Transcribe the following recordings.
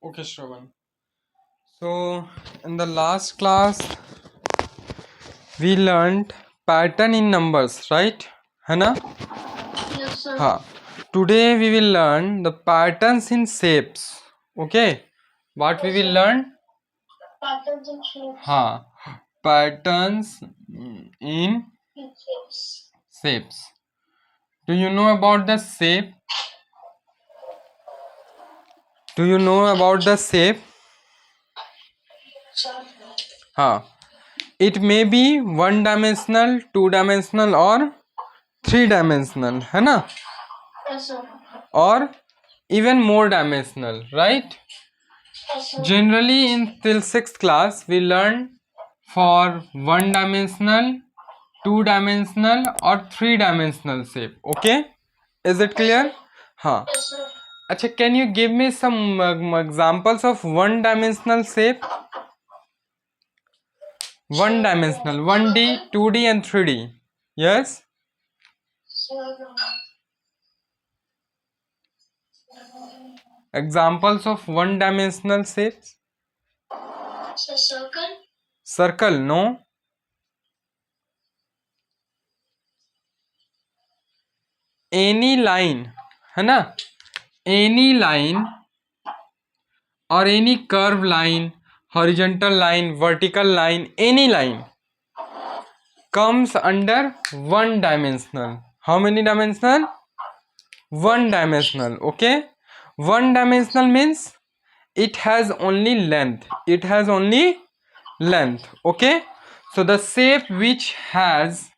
Okay, Shravan. So, in the last class, we learned pattern in numbers, right? Hana? Yes, sir. Ha. Today we will learn the patterns in shapes. Okay. What we will learn? Patterns and shapes. Ha. Patterns in Shapes. shapes. Do you know about the shape? Do you know about the shape? Sir. Ha. It may be one dimensional, two dimensional, or three dimensional, है ना? Yes, sir. Or even more dimensional, right? Yes, sir. Generally in till 6th class we learn for one dimensional, two dimensional or three dimensional shape. Okay, is it clear? हाँ. Yes, sir. अच्छा, can you give me some examples of one dimensional shape? One dimensional, 1D, 2D and 3D. Yes. Sir. Examples of one dimensional shapes? So circle. Circle, no. Any line, है ना? Any line or any curve line, horizontal line, vertical line, any line comes under one dimensional. How many dimensional? One dimensional. Okay, one dimensional means it has only length. It has only length. Okay, so the shape which has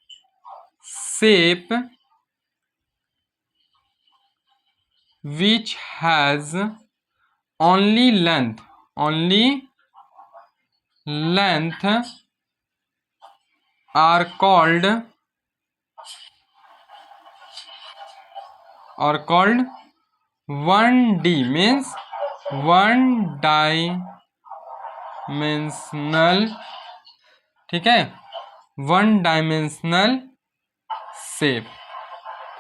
only length are called 1D, means one dimensional. ठीक है, one dimensional shape.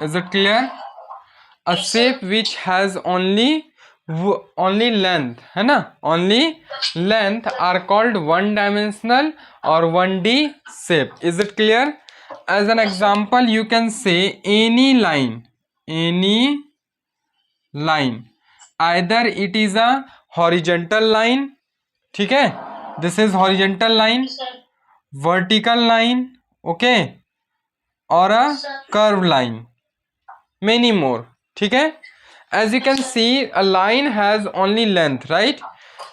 Is it clear? A shape which has only length, है ना? Only length are called one dimensional or 1D shape. Is it clear? As an example, you can say any line, either it is a horizontal line, ठीक है, this is horizontal line, Yes, sir. vertical line, okay, or a Sir. curve line, many more. ठीक है, as you can see, a line has only length, right?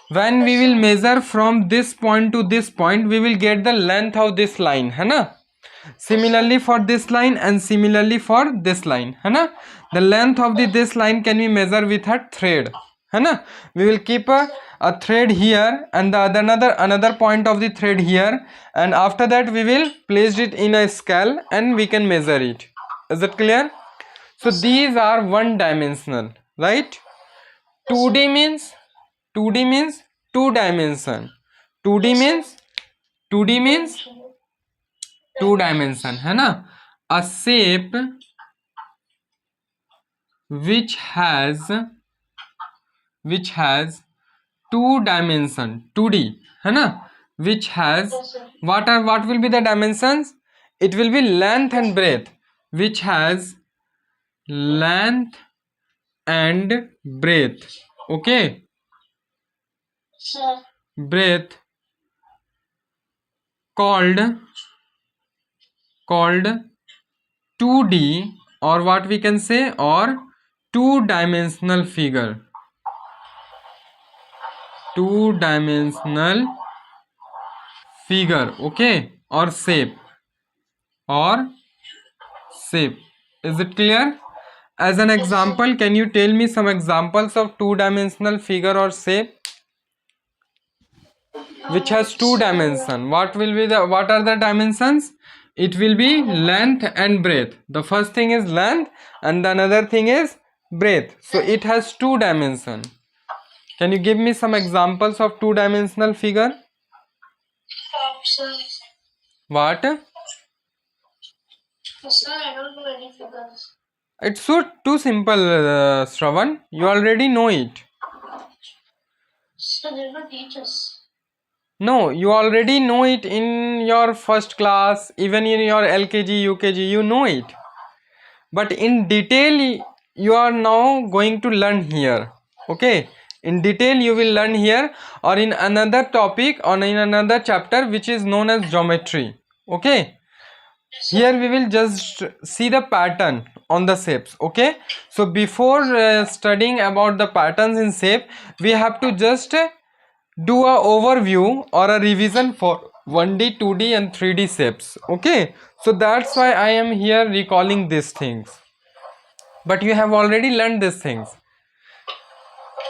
When we will measure from this point to this point, we will get the length of this line, है ना? Similarly for this line and similarly for this line, है ना? The length of this line can be measured with a thread, है ना? We will keep a thread here and the another point of the thread here, and after that we will place it in a scale and we can measure it. Is it clear? So these are one dimensional, right? 2D means two dimension. 2D means two dimension, है ना? A shape which has two dimension, 2D, है ना? Which has Yes, sir. what will be the dimensions? It will be length and breadth, which has length and breadth. Okay, Sir. breadth called 2D, or what we can say, or two-dimensional figure. Two-dimensional figure, okay, or shape. Is it clear? As an example, can you tell me some examples of two-dimensional figure or shape which has two dimension? What are the dimensions? It will be length and breadth. The first thing is length and the another thing is breadth. So it has two dimension. Can you give me some examples of two-dimensional figure? Sir. What? Sir, I don't know any figures. It's so too simple, Shravan. You already know it. So they will teach us. No, you already know it in your first class, even in your LKG, UKG, you know it. But in detail, you are now going to learn here. Okay, in detail you will learn here, or in another topic, or in another chapter which is known as geometry. Okay, here we will just see the pattern on the shapes. Okay, so before studying about the patterns in shape, we have to just do a overview or a revision for 1D, 2D and 3D shapes. Okay, so that's why I am here recalling these things, but you have already learned these things.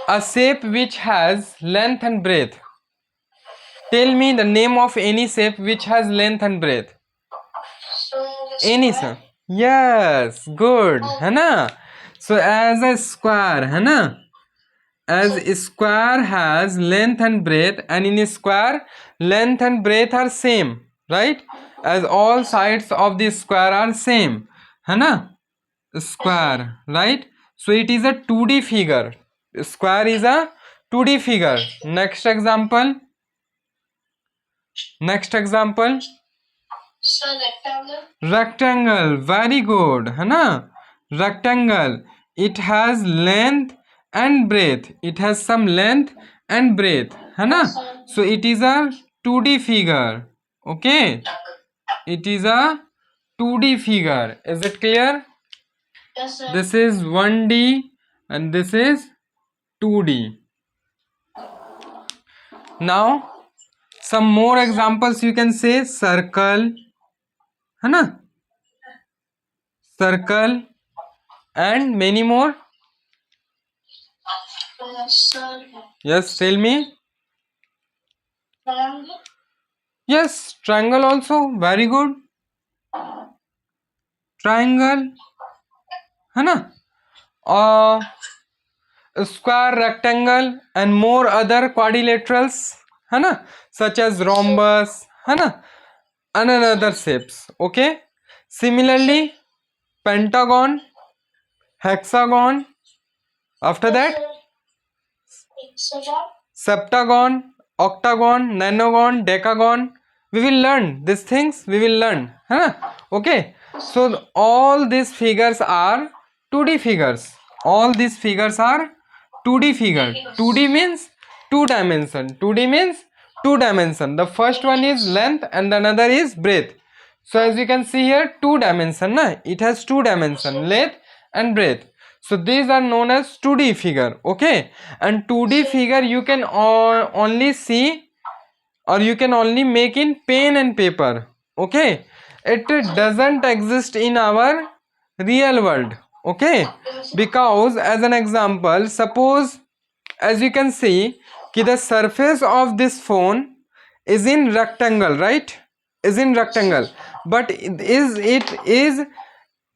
A shape which has length and breadth. Tell me the name of any shape which has length and breadth. So the Any square. sir? Yes, good, है ना? So as a square, है ना? As a square has length and breadth, and in a square length and breadth are same, right? As all sides of the square are same, है ना? Square, right? So it is a 2D figure. Square is a 2D figure. Next example. Next example. So rectangle. Rectangle, very good, है ना? Rectangle, it has length and breadth. It has some length and breadth, है ना? So it is a 2D figure. Okay, it is a 2D figure. Is it clear? Yes, sir. This is 1D and this is 2D. Now some more examples you can say. Circle, है ना? Circle and many more. Sir. Yes, tell me. Triangle. Yes, triangle also, very good. Triangle, है ना? Square, rectangle and more other quadrilaterals, है ना? Such as rhombus, है ना? And another shapes. Okay, similarly pentagon, hexagon, after that Hexagon. septagon, octagon, nonagon, decagon. We will learn these things, we will learn, है ना? Okay, so all these figures are 2D figures. All these figures are 2D figure. 2D means 2 dimension. 2D means 2 dimension. The first one is length and the another is breadth. So as you can see here, 2 dimension, na? It has 2 dimension, length and breadth. So these are known as 2D figure. Okay, and 2D figure you can only see, or you can only make in pen and paper. Okay, it doesn't exist in our real world. Okay, because as an example, suppose, as you can see, the surface of this phone is in rectangle, right? Is in rectangle, but is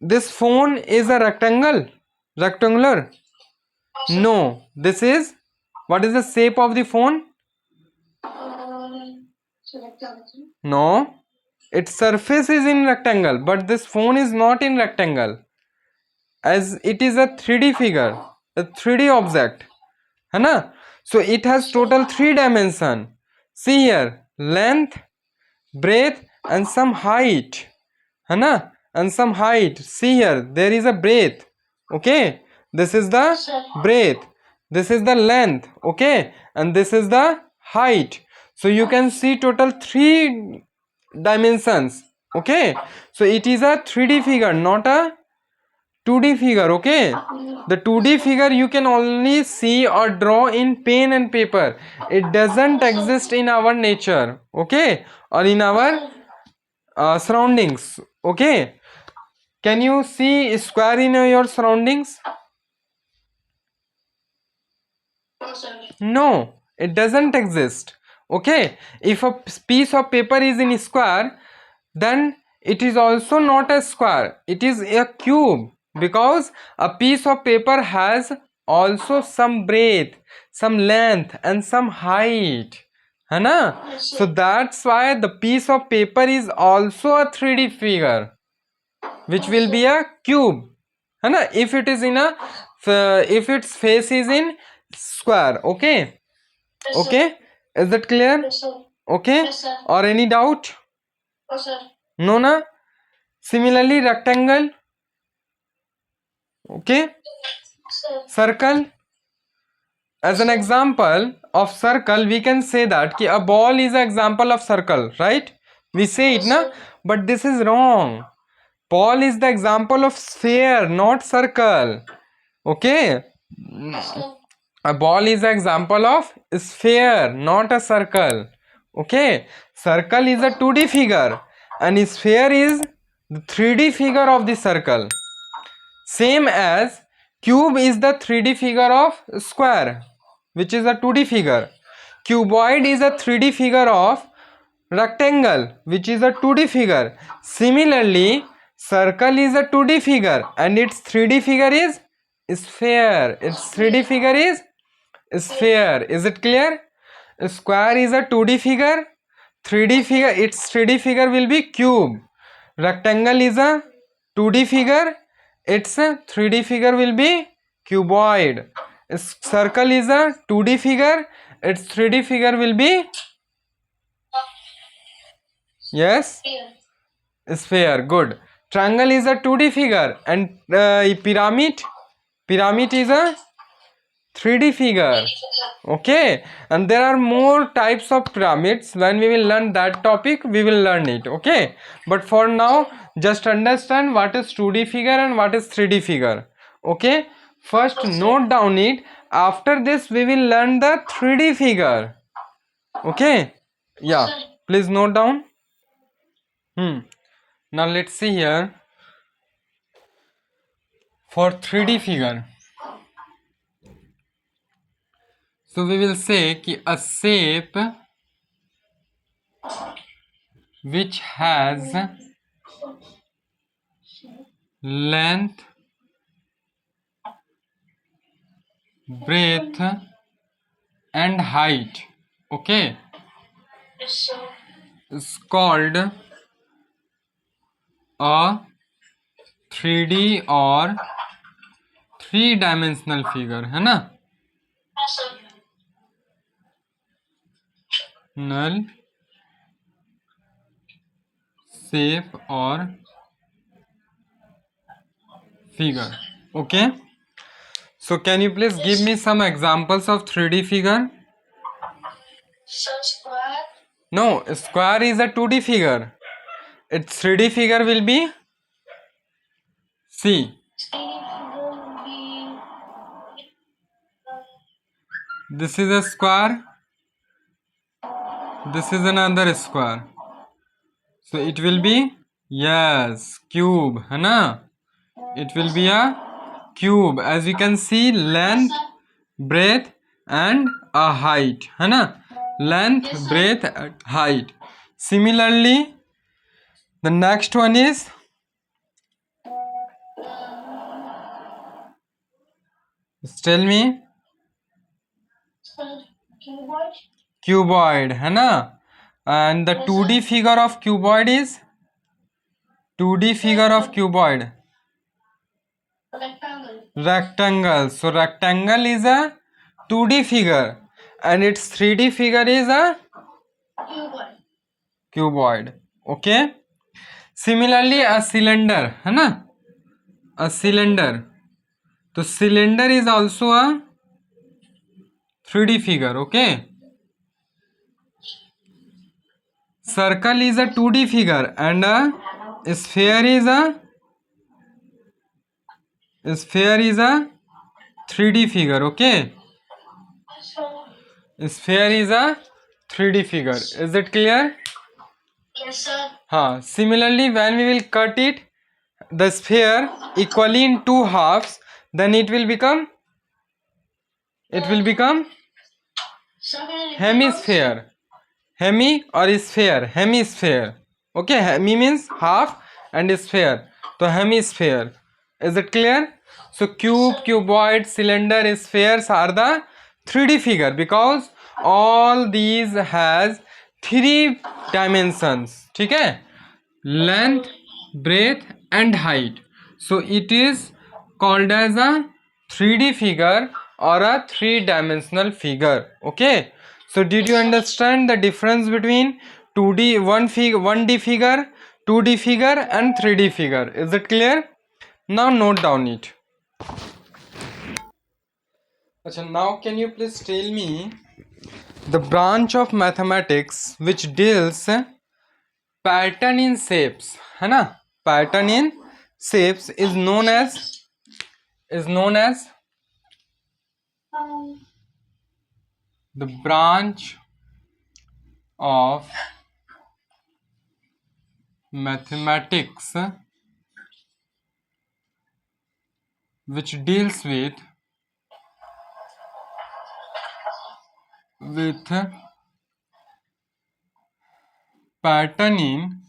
this phone is a rectangular? No, this is, what is the shape of the phone? Rectangle. No, its surface is in rectangle, but this phone is not in rectangle, as it is a 3D figure, a 3D object, है ना? So it has total 3 dimension. See here, length, breadth and some height, है ना? And some height. See here, there is a breadth. Okay, this is the breadth, this is the length. Okay, and this is the height. So you can see total 3 dimensions. Okay, so it is a 3D figure, not a 2D figure. Okay, the 2D figure you can only see or draw in pen and paper. It doesn't exist in our nature. Okay, or in our surroundings. Okay, can you see a square in your surroundings? No, sir. No, it doesn't exist. Okay, if a piece of paper is in a square, then it is also not a square, it is a cube, because a piece of paper has also some breadth, some length and some height, है ना? So that's why the piece of paper is also a 3D figure, which will be a cube, है ना? If it is in a if its face is in square. Okay, Yes, Okay, is that clear? Yes, sir. Okay, Yes, sir. or any doubt? No, sir. No na? Similarly rectangle. Okay, Sir. circle. As an example of circle, we can say that ki a ball is an example of circle, right? We say it Yes, na, sir. but this is wrong. Ball is the example of sphere, not circle. Okay, Yes, sir. a ball is an example of sphere, not a circle. Okay, circle is a 2D figure and sphere is the 3D figure of the circle. Same as cube is the 3D figure of square, which is a 2D figure. Cuboid is a 3D figure of rectangle, which is a 2D figure. Similarly, circle is a 2D figure and its 3D figure is sphere. Its 3D figure is sphere. Is it clear? Square is a 2D figure. 3D figure, its 3D figure will be cube. Rectangle is a 2D figure. Its 3D figure will be cuboid. Circle is a 2D figure. Its 3D figure will be, yes, Here. sphere. Good. Triangle is a 2D figure and pyramid is a 3D figure. Okay, and there are more types of pyramids. When we will learn that topic, we will learn it. Okay, but for now, just understand what is 2D figure and what is 3D figure. Okay, first note down it. After this, we will learn the 3D figure. Okay, yeah, please note down. Now let's see here. For 3D figure, so we will say कि a shape which has length, breadth and height, okay, Yes, sir. is called a 3D or 3-dimensional figure, है ना? Yes, sir. Null shape or figure. Okay, so can you please give me some examples of 3D figure? Sir, square. No, square is a 2D figure. Its 3D figure will be C. Will be This is a square. This is another square. So it will be, yes, cube, है ना? It will be a cube. As you can see, length, breadth and a height, है ना? Length, breadth and height. Similarly, the next one is tell me, cuboid. cuboid, है ना? And the 2D figure of cuboid is 2D figure of cuboid, Rectangle. rectangle. So rectangle is a 2D figure and its 3D figure is a Cuboid. cuboid. Okay. Similarly, a cylinder, है ना? A cylinder. So cylinder is also a 3D figure. Okay. Circle is a 2D figure and a sphere is a 3D figure. Okay. Sphere is a 3D figure. Is it clear? Yes, sir. Similarly, when we will cut it, the sphere equally in two halves, then it will become hemisphere. Hemi or sphere, hemisphere. Okay, hemi means half and sphere. So hemisphere. Is it clear? So cube, cuboid, cylinder, spheres are the 3D figure because all these has 3 dimensions. ठीक है? Length, breadth and height. So it is called as a 3D figure or a three-dimensional figure. Okay, so did you understand the difference between 2D 1D figure, 2D figure and 3D figure? Is it clear? Now note down it. Achha, now can you please tell me the branch of mathematics which deals pattern in shapes, है ना? Pattern in shapes is known as the branch of mathematics which deals with pattern in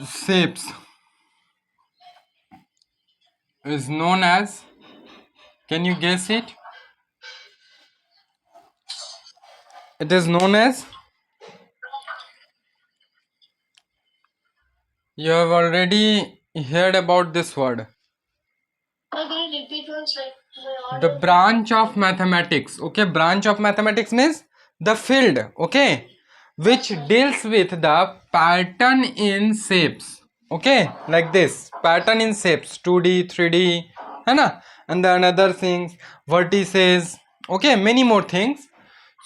shapes is known as, can you guess it? It is known as, you have already heard about this word, I'm going to repeat once like my the order. branch of mathematics. Okay, branch of mathematics means the field, okay, which deals with the pattern in shapes. Okay, like this, pattern in shapes, 2D 3D, है ना, and then other things, vertices, okay, many more things.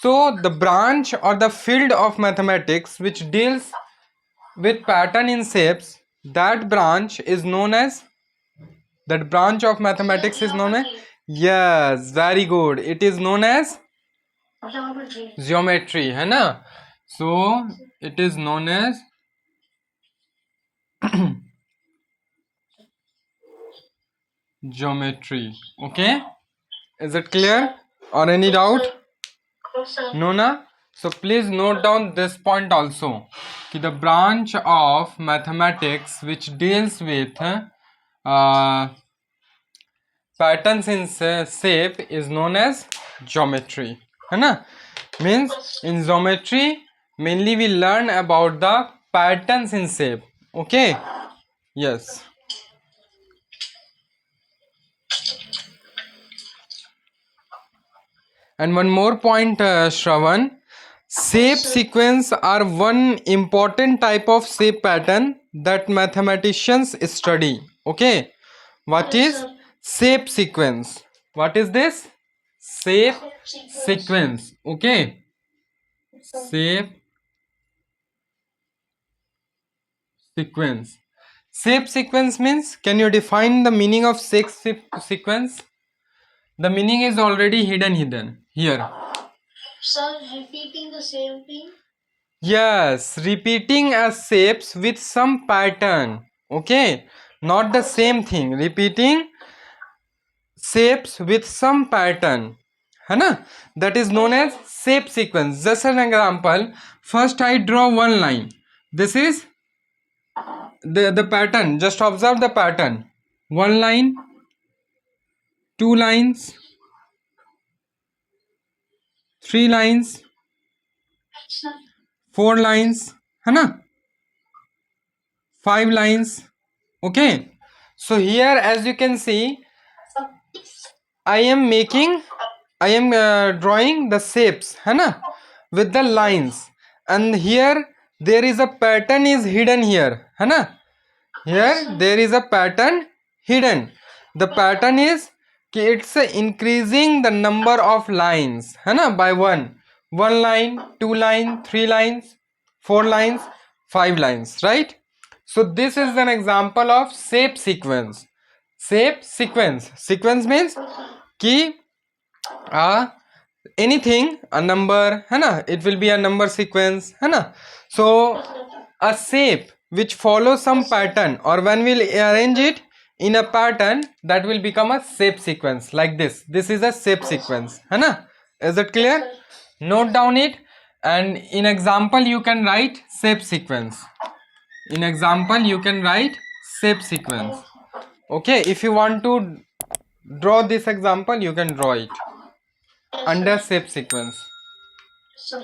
So the branch or the field of mathematics which deals with pattern in shapes, that branch is known as, that branch of mathematics is known as, yes, very good, it is known as Geometry. geometry, है ना? So it is known as geometry. Okay, is it clear or any doubt? No, sir. No na? So please note down this point also, कि the branch of mathematics which deals with patterns in shape is known as geometry, है ना? Means in geometry mainly we learn about the patterns in shape. Okay, yes. And one more point, Shravan, shape sequence are one important type of shape pattern that mathematicians study. Okay, what Yes, is sir. shape sequence? What is this? Shape sequence. Okay, shape sequence. Shape sequence means, can you define the meaning of shape sequence? The meaning is already hidden here. Sir, repeating the same thing. Yes, repeating as shapes with some pattern. Okay, not the same thing. Repeating shapes with some pattern. है ना? That is known as shape sequence. Just an example. First, I draw one line. This is the pattern. Just observe the pattern. One line, two lines, three lines, Sir. four lines. है ना? Five lines. Okay. So here, as you can see, I am drawing the shapes, है ना, with the lines, and here there is a pattern is hidden here, है ना, here there is a pattern hidden. The pattern is कि it's increasing the number of lines, है ना, by one line, two line, three lines, four lines, five lines, right? So this is an example of shape sequence. Shape sequence means कि anything, a number, है ना, it will be a number sequence, है ना. So a shape which follows some pattern, or when we'll arrange it in a pattern, that will become a shape sequence like this. This is a shape sequence, है ना. Is it clear? Note down it, and in example you can write shape sequence. In example you can write shape sequence. Okay, if you want to draw this example, you can draw it under shape sequence. Sir.